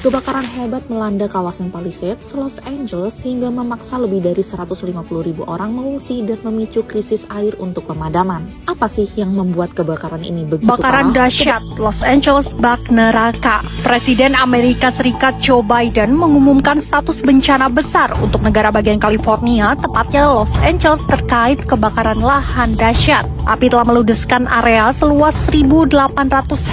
Kebakaran hebat melanda kawasan Palisades, Los Angeles hingga memaksa lebih dari 150.000 orang mengungsi dan memicu krisis air untuk pemadaman. Apa sih yang membuat kebakaran ini begitu Bakaran parah? dahsyat, Los Angeles bak neraka. Presiden Amerika Serikat Joe Biden mengumumkan status bencana besar untuk negara bagian California, tepatnya Los Angeles terkait kebakaran lahan dahsyat. Api telah meludeskan area seluas 1.800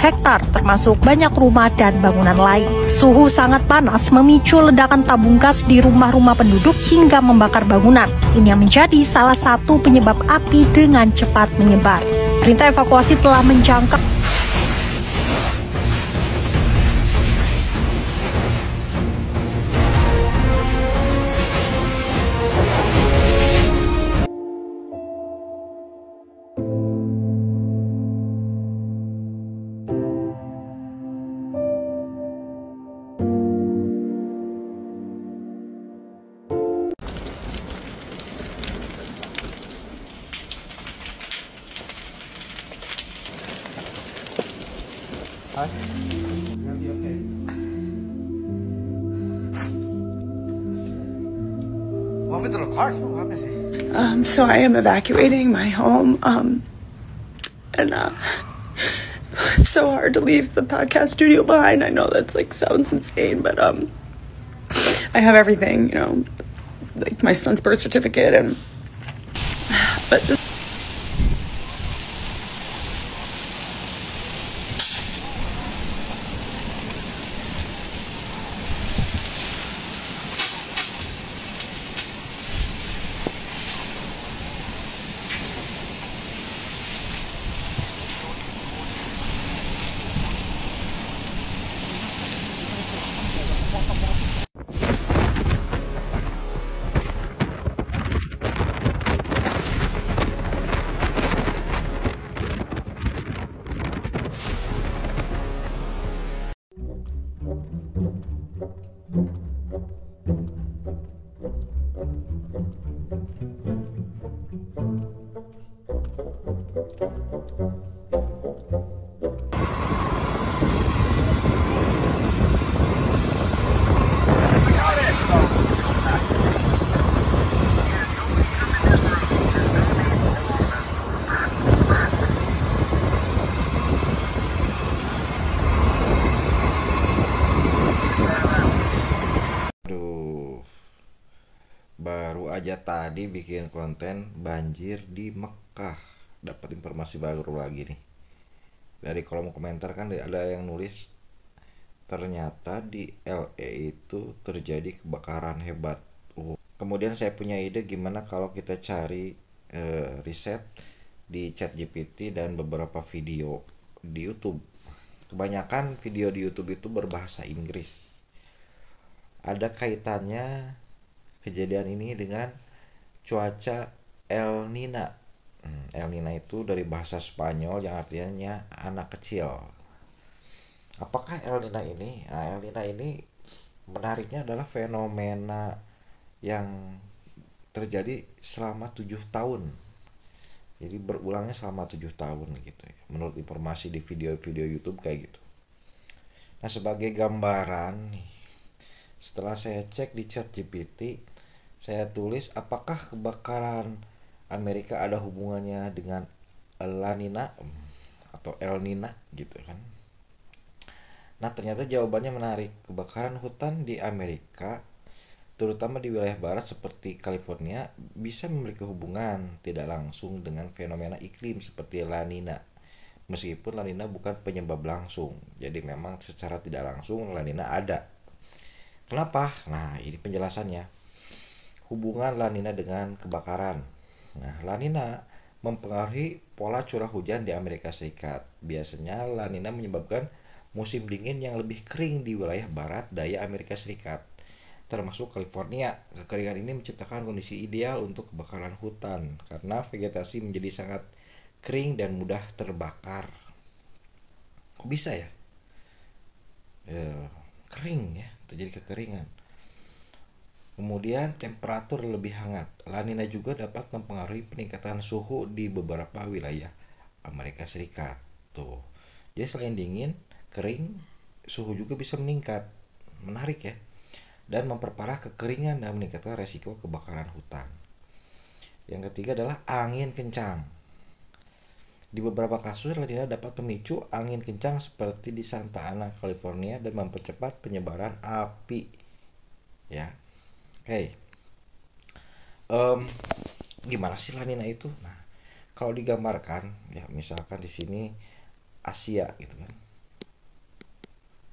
hektar, termasuk banyak rumah dan bangunan lain. Suhu sangat panas memicu ledakan tabung gas di rumah-rumah penduduk hingga membakar bangunan. Ini yang menjadi salah satu penyebab api dengan cepat menyebar. Perintah evakuasi telah menjangkau. So I am evacuating my home, and it's so hard to leave the podcast studio behind. I know that's sounds insane, but I have everything, like my son's birth certificate, but just. Baru aja tadi bikin konten banjir di Mekah, dapat informasi baru lagi nih. Dari kolom komentar kan ada yang nulis ternyata di LA itu terjadi kebakaran hebat. Kemudian saya punya ide gimana kalau kita cari riset di ChatGPT dan beberapa video di YouTube. Kebanyakan video di YouTube itu berbahasa Inggris. Ada kaitannya kejadian ini dengan cuaca El Nina. El Nina itu dari bahasa Spanyol yang artinya anak kecil. Apakah El Nina ini? El Nina ini menariknya adalah fenomena yang terjadi selama 7 tahun. Jadi berulangnya selama 7 tahun gitu ya. Menurut informasi di video-video YouTube kayak gitu. Nah, sebagai gambaran nih, setelah saya cek di ChatGPT, saya tulis apakah kebakaran Amerika ada hubungannya dengan La Nina atau El Nina gitu kan. Nah, ternyata jawabannya menarik. Kebakaran hutan di Amerika, terutama di wilayah barat seperti California, bisa memiliki hubungan tidak langsung dengan fenomena iklim seperti La Nina. Meskipun La Nina bukan penyebab langsung. Jadi memang secara tidak langsung La Nina ada. Kenapa? Nah, ini penjelasannya. Hubungan La Nina dengan kebakaran. Nah, La Nina mempengaruhi pola curah hujan di Amerika Serikat. Biasanya La Nina menyebabkan musim dingin yang lebih kering di wilayah barat daya Amerika Serikat, termasuk California. Kekeringan ini menciptakan kondisi ideal untuk kebakaran hutan karena vegetasi menjadi sangat kering dan mudah terbakar. Kok bisa ya? Kering ya, terjadi kekeringan. Kemudian temperatur lebih hangat. La Nina juga dapat mempengaruhi peningkatan suhu di beberapa wilayah Amerika Serikat. Tuh. Jadi selain dingin, kering, suhu juga bisa meningkat. menarik ya, dan memperparah kekeringan dan meningkatkan resiko kebakaran hutan. Yang ketiga adalah angin kencang. Di beberapa kasus La Nina dapat memicu angin kencang seperti di Santa Ana, California, dan mempercepat penyebaran api. Ya, oke. Gimana sih La Nina itu? Nah, kalau digambarkan, ya misalkan di sini Asia gitu kan,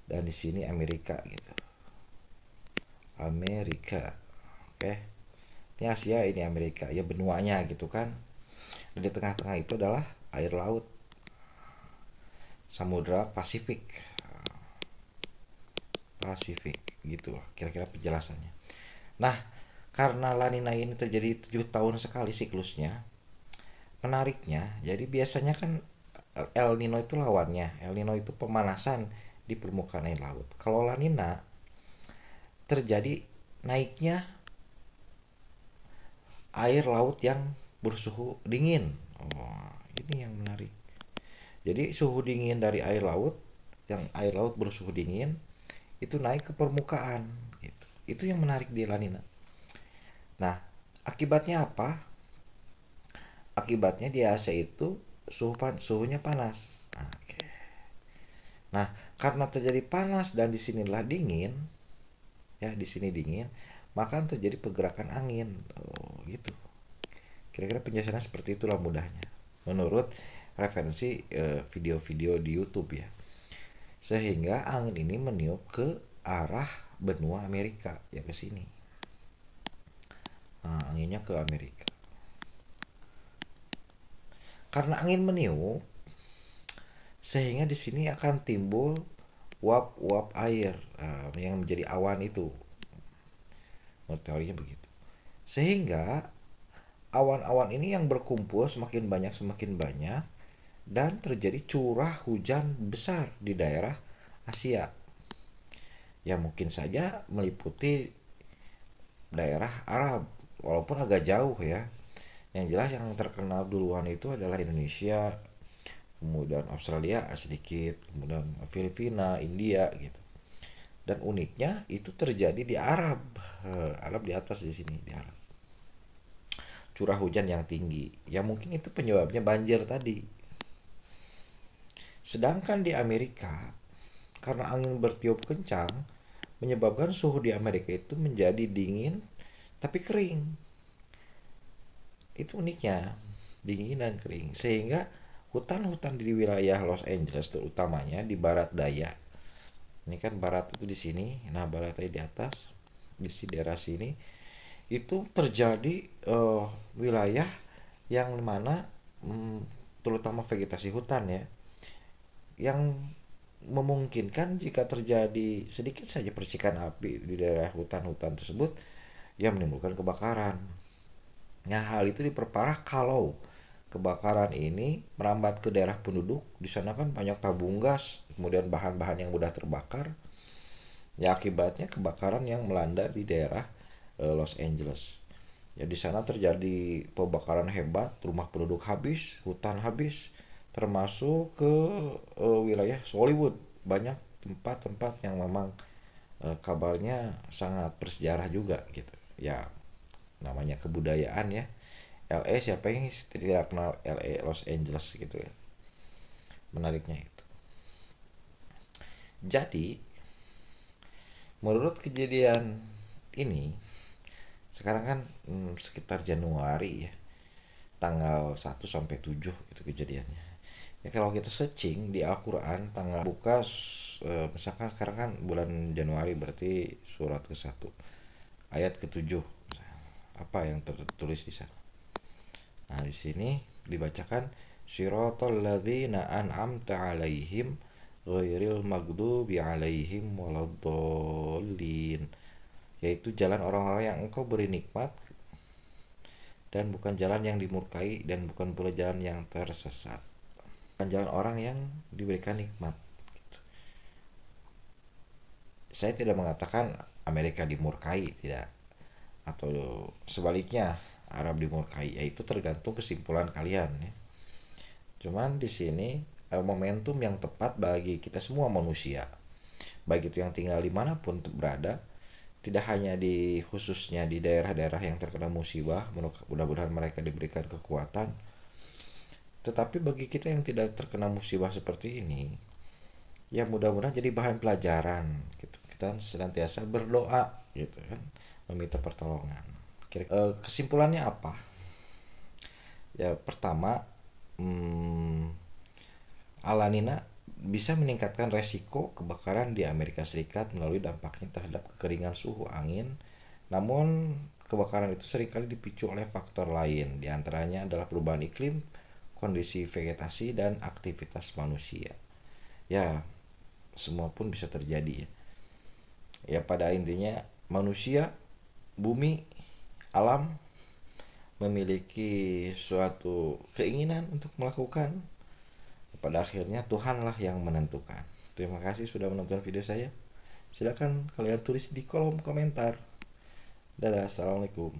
dan di sini Amerika gitu. Amerika, oke. Ini Asia, ini Amerika, ya benuanya gitu kan. Dan di tengah-tengah itu adalah air laut, Samudra Pasifik gitu lah kira-kira penjelasannya. Nah, karena La Nina ini terjadi 7 tahun sekali siklusnya, menariknya, jadi biasanya kan El Nino itu lawannya. El Nino itu pemanasan di permukaan air laut. Kalau La Nina terjadi naiknya air laut yang bersuhu dingin. Ini yang menarik. Jadi suhu dingin dari air laut, yang air laut bersuhu dingin itu naik ke permukaan gitu. Itu yang menarik di La Nina. Nah, akibatnya apa? Akibatnya di Asia itu suhunya panas. Nah, karena terjadi panas dan di sinilah dingin, ya di sini dingin, maka terjadi pergerakan angin. Gitu. Kira-kira penjelasannya seperti itulah mudahnya. Menurut referensi video-video di YouTube ya. Sehingga angin ini meniup ke arah benua Amerika, ya ke sini. Nah, anginnya ke Amerika. Karena angin meniup, sehingga di sini akan timbul uap-uap air yang menjadi awan itu. Menurut teorinya begitu. Sehingga awan-awan ini yang berkumpul semakin banyak dan terjadi curah hujan besar di daerah Asia. Ya mungkin saja meliputi daerah Arab, walaupun agak jauh ya. Yang jelas yang terkenal duluan itu adalah Indonesia, kemudian Australia sedikit, kemudian Filipina, India gitu. Dan uniknya itu terjadi di Arab di atas di sini di Arab. Curah hujan yang tinggi, ya mungkin itu penyebabnya banjir tadi. Sedangkan di Amerika, karena angin bertiup kencang, menyebabkan suhu di Amerika itu menjadi dingin tapi kering. Itu uniknya, dingin dan kering. Sehingga hutan-hutan di wilayah Los Angeles terutamanya di barat daya. Ini kan barat itu di sini, nah barat daya di atas, di daerah sini itu terjadi wilayah yang mana terutama vegetasi hutan ya, yang memungkinkan jika terjadi sedikit saja percikan api di daerah hutan-hutan tersebut yang menimbulkan kebakaran. Nah, hal itu diperparah kalau kebakaran ini merambat ke daerah penduduk. Di sana kan banyak tabung gas, kemudian bahan-bahan yang mudah terbakar. Ya akibatnya kebakaran yang melanda di daerah Los Angeles. Ya di sana terjadi pembakaran hebat, rumah penduduk habis, hutan habis, termasuk ke wilayah Hollywood. Banyak tempat-tempat yang memang kabarnya sangat bersejarah juga gitu. Ya namanya kebudayaan ya. LA, siapa yang tidak kenal LA, Los Angeles gitu ya. Menariknya itu. Jadi menurut kejadian ini sekarang kan sekitar Januari ya, tanggal 1 sampai 7 itu kejadiannya. Ya kalau kita searching di Al-Qur'an tanggal buka misalkan sekarang kan bulan Januari berarti surat ke-1 ayat ke-7. Apa yang tertulis di sana? Nah, di sini dibacakan siratal ladzina an'amta 'alaihim ghairil maghdubi 'alaihim waladdallin, yaitu jalan orang-orang yang engkau beri nikmat dan bukan jalan yang dimurkai dan bukan pula jalan yang tersesat. Bukan jalan orang yang diberikan nikmat gitu. Saya tidak mengatakan Amerika dimurkai, tidak, atau sebaliknya Arab dimurkai, yaitu tergantung kesimpulan kalian ya. Cuman di sini momentum yang tepat bagi kita semua manusia baik itu yang tinggal dimanapun berada, tidak hanya khususnya di daerah-daerah yang terkena musibah, mudah-mudahan mereka diberikan kekuatan, tetapi bagi kita yang tidak terkena musibah seperti ini, ya mudah-mudahan jadi bahan pelajaran gitu. Kita senantiasa berdoa gitu kan, meminta pertolongan. Kesimpulannya apa? Ya pertama, La Nina bisa meningkatkan resiko kebakaran di Amerika Serikat melalui dampaknya terhadap kekeringan suhu angin. Namun kebakaran itu seringkali dipicu oleh faktor lain, diantaranya adalah perubahan iklim, kondisi vegetasi, dan aktivitas manusia. Ya, semua pun bisa terjadi ya. Ya pada intinya manusia, bumi, alam memiliki suatu keinginan untuk melakukan. Pada akhirnya Tuhanlah yang menentukan. Terima kasih sudah menonton video saya. Silakan kalian tulis di kolom komentar. Dadah, assalamualaikum.